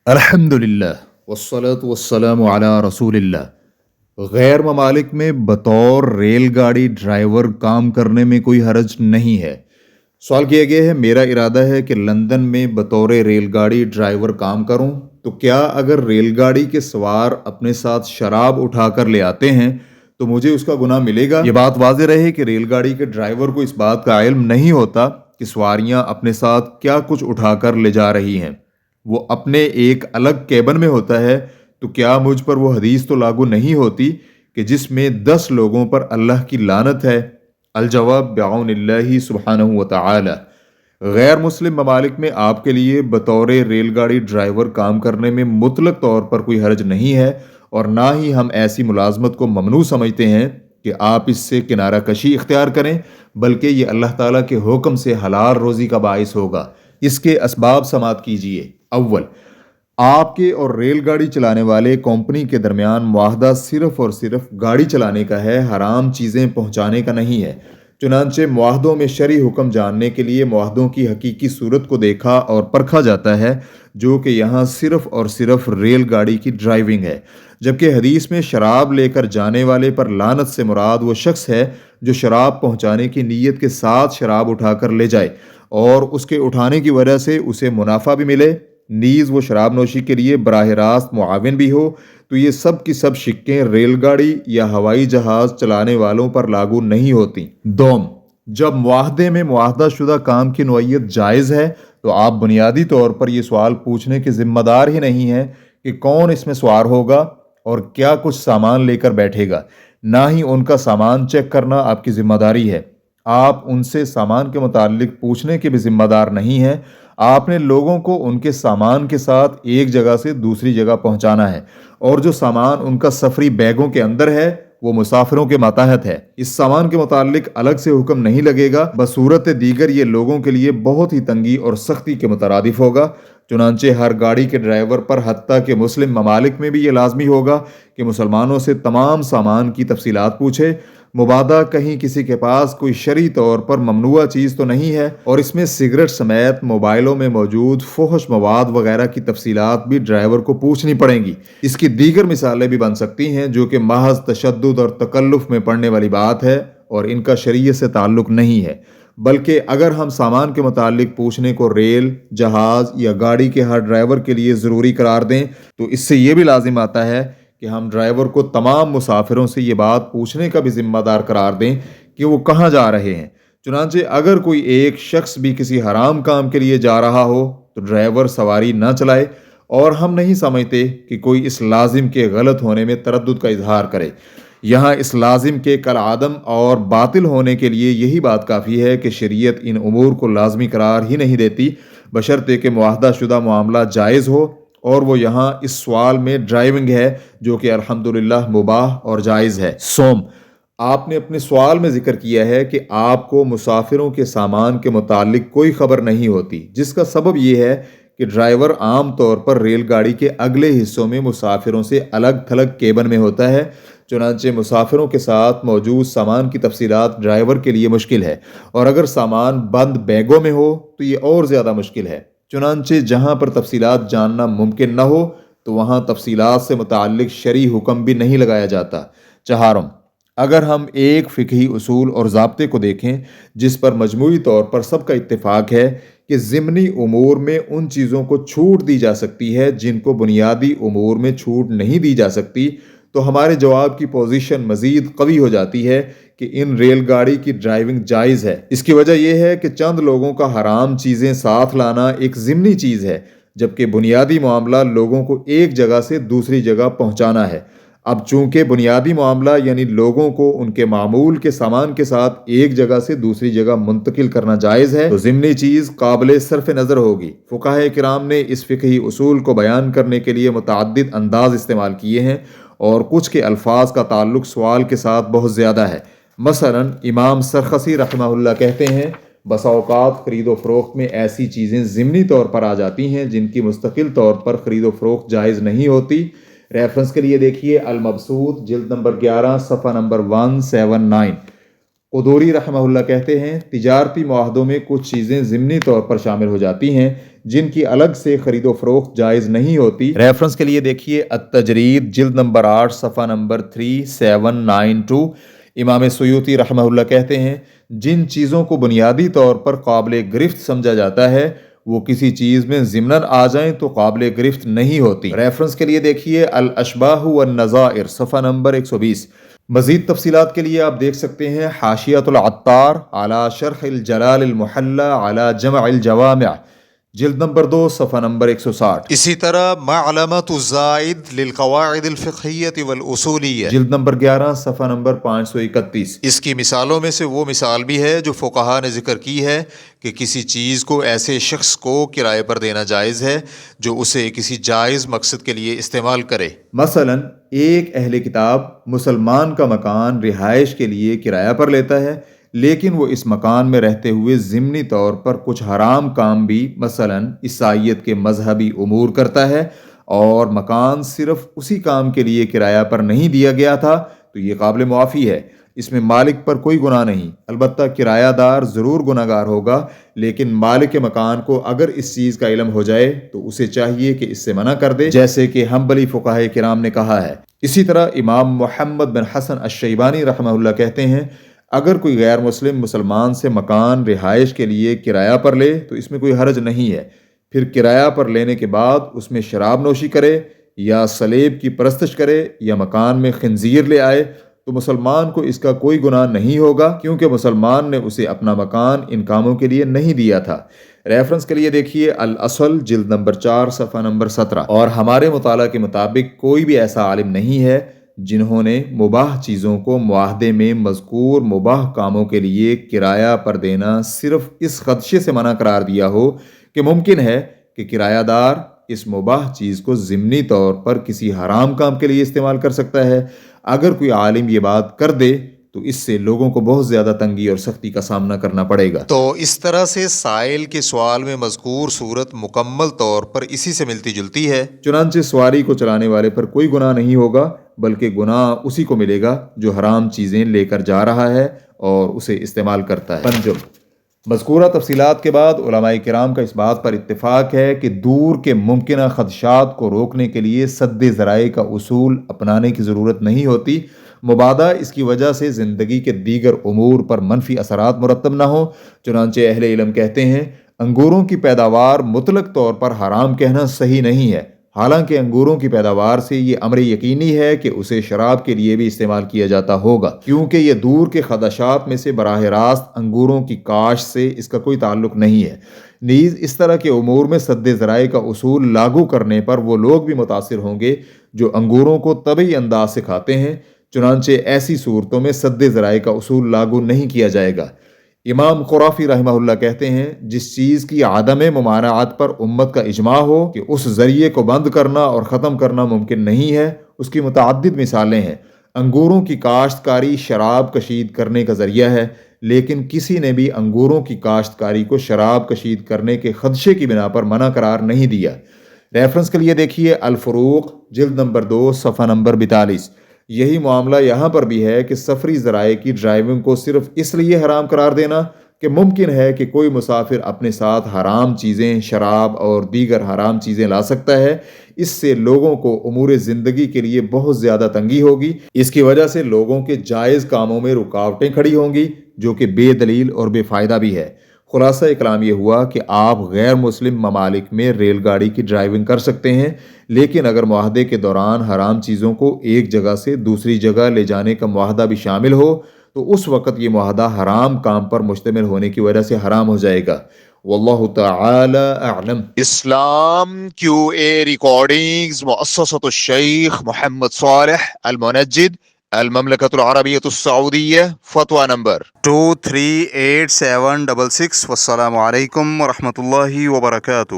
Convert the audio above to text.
الحمدللہ والصلاة والسلام علی رسول اللہ۔ غیر ممالک میں بطور ریل گاڑی ڈرائیور کام کرنے میں کوئی حرج نہیں ہے۔ سوال کیا گیا ہے، میرا ارادہ ہے کہ لندن میں بطور ریل گاڑی ڈرائیور کام کروں، تو کیا اگر ریل گاڑی کے سوار اپنے ساتھ شراب اٹھا کر لے آتے ہیں تو مجھے اس کا گناہ ملے گا؟ یہ بات واضح رہے کہ ریل گاڑی کے ڈرائیور کو اس بات کا علم نہیں ہوتا کہ سواریاں اپنے ساتھ کیا کچھ اٹھا کر لے جا رہی ہیں، وہ اپنے ایک الگ کیبن میں ہوتا ہے۔ تو کیا مجھ پر وہ حدیث تو لاگو نہیں ہوتی کہ جس میں 10 لوگوں پر اللہ کی لعنت ہے؟ الجواب بعون اللہ سبحانہ و تعالی۔ غیر مسلم ممالک میں آپ کے لیے بطور ریل گاڑی ڈرائیور کام کرنے میں مطلق طور پر کوئی حرج نہیں ہے، اور نہ ہی ہم ایسی ملازمت کو ممنوع سمجھتے ہیں کہ آپ اس سے کنارہ کشی اختیار کریں، بلکہ یہ اللہ تعالیٰ کے حکم سے حلال روزی کا باعث ہوگا۔ اس کے اسباب سماعت کیجیے۔ اول، آپ کے اور ریل گاڑی چلانے والے کمپنی کے درمیان معاہدہ صرف اور صرف گاڑی چلانے کا ہے، حرام چیزیں پہنچانے کا نہیں ہے۔ چنانچہ معاہدوں میں شرعی حکم جاننے کے لیے معاہدوں کی حقیقی صورت کو دیکھا اور پرکھا جاتا ہے، جو کہ یہاں صرف اور صرف ریل گاڑی کی ڈرائیونگ ہے، جبکہ حدیث میں شراب لے کر جانے والے پر لعنت سے مراد وہ شخص ہے جو شراب پہنچانے کی نیت کے ساتھ شراب اٹھا کر لے جائے اور اس کے اٹھانے کی وجہ سے اسے منافع بھی ملے، نیز وہ شراب نوشی کے لیے براہ راست معاون بھی ہو۔ تو یہ سب کی سب شکیں ریل گاڑی یا ہوائی جہاز چلانے والوں پر لاگو نہیں ہوتی۔ دوم، جب معاہدے میں معاہدہ شدہ کام کی نوعیت جائز ہے تو آپ بنیادی طور پر یہ سوال پوچھنے کے ذمہ دار ہی نہیں ہیں کہ کون اس میں سوار ہوگا اور کیا کچھ سامان لے کر بیٹھے گا، نہ ہی ان کا سامان چیک کرنا آپ کی ذمہ داری ہے۔ آپ ان سے سامان کے متعلق پوچھنے کے بھی ذمہ دار نہیں ہیں۔ آپ نے لوگوں کو ان کے سامان کے ساتھ ایک جگہ سے دوسری جگہ پہنچانا ہے، اور جو سامان ان کا سفری بیگوں کے اندر ہے وہ مسافروں کے ماتحت ہے۔ اس سامان کے متعلق الگ سے حکم نہیں لگے گا، بصورت دیگر یہ لوگوں کے لیے بہت ہی تنگی اور سختی کے مترادف ہوگا۔ چنانچہ ہر گاڑی کے ڈرائیور پر، حتیٰ کہ مسلم ممالک میں بھی یہ لازمی ہوگا کہ مسلمانوں سے تمام سامان کی تفصیلات پوچھے۔ مبادہ کہیں کسی کے پاس کوئی شرعی طور پر ممنوعہ چیز تو نہیں ہے، اور اس میں سگریٹ سمیت موبائلوں میں موجود فحش مواد وغیرہ کی تفصیلات بھی ڈرائیور کو پوچھنی پڑیں گی۔ اس کی دیگر مثالیں بھی بن سکتی ہیں جو کہ محض تشدد اور تکلف میں پڑنے والی بات ہے اور ان کا شریعت سے تعلق نہیں ہے، بلکہ اگر ہم سامان کے متعلق پوچھنے کو ریل، جہاز یا گاڑی کے ہر ڈرائیور کے لیے ضروری قرار دیں تو اس سے یہ بھی لازم آتا ہے کہ ہم ڈرائیور کو تمام مسافروں سے یہ بات پوچھنے کا بھی ذمہ دار قرار دیں کہ وہ کہاں جا رہے ہیں۔ چنانچہ اگر کوئی ایک شخص بھی کسی حرام کام کے لیے جا رہا ہو تو ڈرائیور سواری نہ چلائے، اور ہم نہیں سمجھتے کہ کوئی اس لازم کے غلط ہونے میں تردد کا اظہار کرے۔ یہاں اس لازم کے کالعدم اور باطل ہونے کے لیے یہی بات کافی ہے کہ شریعت ان امور کو لازمی قرار ہی نہیں دیتی، بشرطے کہ معاہدہ شدہ معاملہ جائز ہو، اور وہ یہاں اس سوال میں ڈرائیونگ ہے جو کہ الحمدللہ مباح اور جائز ہے۔ سوم، آپ نے اپنے سوال میں ذکر کیا ہے کہ آپ کو مسافروں کے سامان کے متعلق کوئی خبر نہیں ہوتی، جس کا سبب یہ ہے کہ ڈرائیور عام طور پر ریل گاڑی کے اگلے حصوں میں مسافروں سے الگ تھلگ کیبن میں ہوتا ہے۔ چنانچہ مسافروں کے ساتھ موجود سامان کی تفصیلات ڈرائیور کے لیے مشکل ہے، اور اگر سامان بند بیگوں میں ہو تو یہ اور زیادہ مشکل ہے۔ چنانچہ جہاں پر تفصیلات جاننا ممکن نہ ہو تو وہاں تفصیلات سے متعلق شرعی حکم بھی نہیں لگایا جاتا۔ چہارم، اگر ہم ایک فقہی اصول اور ضابطے کو دیکھیں جس پر مجموعی طور پر سب کا اتفاق ہے کہ ضمنی امور میں ان چیزوں کو چھوٹ دی جا سکتی ہے جن کو بنیادی امور میں چھوٹ نہیں دی جا سکتی، تو ہمارے جواب کی پوزیشن مزید قوی ہو جاتی ہے کہ ان ریل گاڑی کی ڈرائیونگ جائز ہے۔ اس کی وجہ یہ ہے کہ چند لوگوں کا حرام چیزیں ساتھ لانا ایک ضمنی چیز ہے، جبکہ بنیادی معاملہ لوگوں کو ایک جگہ سے دوسری جگہ پہنچانا ہے۔ اب چونکہ بنیادی معاملہ یعنی لوگوں کو ان کے معمول کے سامان کے ساتھ ایک جگہ سے دوسری جگہ منتقل کرنا جائز ہے، تو ضمنی چیز قابل صرف نظر ہوگی۔ فقہائے کرام نے اس فقہی اصول کو بیان کرنے کے لیے متعدد انداز استعمال کیے ہیں، اور کچھ کے الفاظ کا تعلق سوال کے ساتھ بہت زیادہ ہے۔ مثلا امام سرخسی رحمہ اللہ کہتے ہیں، بسا اوقات خرید و فروخت میں ایسی چیزیں ضمنی طور پر آ جاتی ہیں جن کی مستقل طور پر خرید و فروخت جائز نہیں ہوتی۔ ریفرنس کے لیے دیکھیے المبسوط جلد نمبر 11 صفحہ نمبر 179۔ قدوری رحمہ اللہ کہتے ہیں، تجارتی معاہدوں میں کچھ چیزیں ضمنی طور پر شامل ہو جاتی ہیں جن کی الگ سے خرید و فروخت جائز نہیں ہوتی۔ ریفرنس کے لیے دیکھیے التجرید جلد نمبر 8 صفحہ نمبر 3792۔ امام سیوطی رحمہ اللہ کہتے ہیں جن چیزوں کو بنیادی طور پر قابل گرفت سمجھا جاتا ہے وہ کسی چیز میں ضمناً آ جائیں تو قابل گرفت نہیں ہوتی۔ ریفرنس کے لیے دیکھیے الاشباح والنظائر صفحہ نمبر 120۔ مزید تفصیلات کے لیے آپ دیکھ سکتے ہیں حاشیۃ العطار علی شرح الجلال المحلی علی جمع الجوامع جلد نمبر 2 صفحہ نمبر 160۔ اسی طرح معلمۃ الزائد للقواعد الفقہیۃ والاصولیہ جلد نمبر 11 صفحہ نمبر 531۔ اس کی مثالوں میں سے وہ مثال بھی ہے جو فقہا نے ذکر کی ہے کہ کسی چیز کو ایسے شخص کو کرائے پر دینا جائز ہے جو اسے کسی جائز مقصد کے لیے استعمال کرے۔ مثلا ایک اہل کتاب مسلمان کا مکان رہائش کے لیے کرایہ پر لیتا ہے، لیکن وہ اس مکان میں رہتے ہوئے ضمنی طور پر کچھ حرام کام بھی مثلا عیسائیت کے مذہبی امور کرتا ہے، اور مکان صرف اسی کام کے لیے کرایہ پر نہیں دیا گیا تھا تو یہ قابل معافی ہے، اس میں مالک پر کوئی گناہ نہیں۔ البتہ کرایہ دار ضرور گناہگار ہوگا، لیکن مالک مکان کو اگر اس چیز کا علم ہو جائے تو اسے چاہیے کہ اس سے منع کر دے، جیسے کہ حنبلی فقہائے کرام نے کہا ہے۔ اسی طرح امام محمد بن حسن الشیبانی رحمہ اللہ کہتے ہیں اگر کوئی غیر مسلم مسلمان سے مکان رہائش کے لیے کرایہ پر لے تو اس میں کوئی حرج نہیں ہے، پھر کرایہ پر لینے کے بعد اس میں شراب نوشی کرے یا صلیب کی پرستش کرے یا مکان میں خنزیر لے آئے تو مسلمان کو اس کا کوئی گناہ نہیں ہوگا، کیونکہ مسلمان نے اسے اپنا مکان ان کاموں کے لیے نہیں دیا تھا۔ ریفرنس کے لیے دیکھیے الاصل جلد نمبر 4 صفحہ نمبر 17۔ اور ہمارے مطالعہ کے مطابق کوئی بھی ایسا عالم نہیں ہے جنہوں نے مباح چیزوں کو معاہدے میں مذکور مباح کاموں کے لیے کرایہ پر دینا صرف اس خدشے سے منع قرار دیا ہو کہ ممکن ہے کہ کرایہ دار اس مباح چیز کو ضمنی طور پر کسی حرام کام کے لیے استعمال کر سکتا ہے۔ اگر کوئی عالم یہ بات کر دے تو اس سے لوگوں کو بہت زیادہ تنگی اور سختی کا سامنا کرنا پڑے گا۔ تو اس طرح سے سائل کے سوال میں مذکور صورت مکمل طور پر اسی سے ملتی جلتی ہے۔ چنانچہ سواری کو چلانے والے پر کوئی گناہ نہیں ہوگا، بلکہ گناہ اسی کو ملے گا جو حرام چیزیں لے کر جا رہا ہے اور اسے استعمال کرتا ہے۔ پنجم مذکورہ تفصیلات کے بعد علماء کرام کا اس بات پر اتفاق ہے کہ دور کے ممکنہ خدشات کو روکنے کے لیے سد ذرائع کا اصول اپنانے کی ضرورت نہیں ہوتی، مبادا اس کی وجہ سے زندگی کے دیگر امور پر منفی اثرات مرتب نہ ہوں۔ چنانچہ اہل علم کہتے ہیں انگوروں کی پیداوار مطلق طور پر حرام کہنا صحیح نہیں ہے، حالانکہ انگوروں کی پیداوار سے یہ امر یقینی ہے کہ اسے شراب کے لیے بھی استعمال کیا جاتا ہوگا، کیونکہ یہ دور کے خدشات میں سے براہ راست انگوروں کی کاشت سے اس کا کوئی تعلق نہیں ہے۔ نیز اس طرح کے امور میں سد ذرائع کا اصول لاگو کرنے پر وہ لوگ بھی متاثر ہوں گے جو انگوروں کو طبعی انداز سے کھاتے ہیں، چنانچہ ایسی صورتوں میں سد ذرائع کا اصول لاگو نہیں کیا جائے گا۔ امام قرافی رحمہ اللہ کہتے ہیں جس چیز کی عدم ممانعت پر امت کا اجماع ہو کہ اس ذریعے کو بند کرنا اور ختم کرنا ممکن نہیں ہے، اس کی متعدد مثالیں ہیں۔ انگوروں کی کاشتکاری شراب کشید کرنے کا ذریعہ ہے، لیکن کسی نے بھی انگوروں کی کاشتکاری کو شراب کشید کرنے کے خدشے کی بنا پر منع قرار نہیں دیا۔ ریفرنس کے لیے دیکھیے الفروق جلد نمبر 2 صفحہ نمبر 42۔ یہی معاملہ یہاں پر بھی ہے کہ سفری ذرائع کی ڈرائیونگ کو صرف اس لیے حرام قرار دینا کہ ممکن ہے کہ کوئی مسافر اپنے ساتھ حرام چیزیں، شراب اور دیگر حرام چیزیں لا سکتا ہے، اس سے لوگوں کو امور زندگی کے لیے بہت زیادہ تنگی ہوگی، اس کی وجہ سے لوگوں کے جائز کاموں میں رکاوٹیں کھڑی ہوں گی جو کہ بے دلیل اور بے فائدہ بھی ہے۔ خلاصہ کلام یہ ہوا کہ آپ غیر مسلم ممالک میں ریل گاڑی کی ڈرائیونگ کر سکتے ہیں، لیکن اگر معاہدے کے دوران حرام چیزوں کو ایک جگہ سے دوسری جگہ لے جانے کا معاہدہ بھی شامل ہو تو اس وقت یہ معاہدہ حرام کام پر مشتمل ہونے کی وجہ سے حرام ہو جائے گا۔ واللہ تعالی اعلم۔ اسلام QA ریکارڈنگز مؤسسۃ الشیخ محمد صالح المنجد المملکۃ العربیۃ السعودیہ، فتویٰ نمبر 238766۔ والسلام علیکم ورحمۃ اللہ وبرکاتہ۔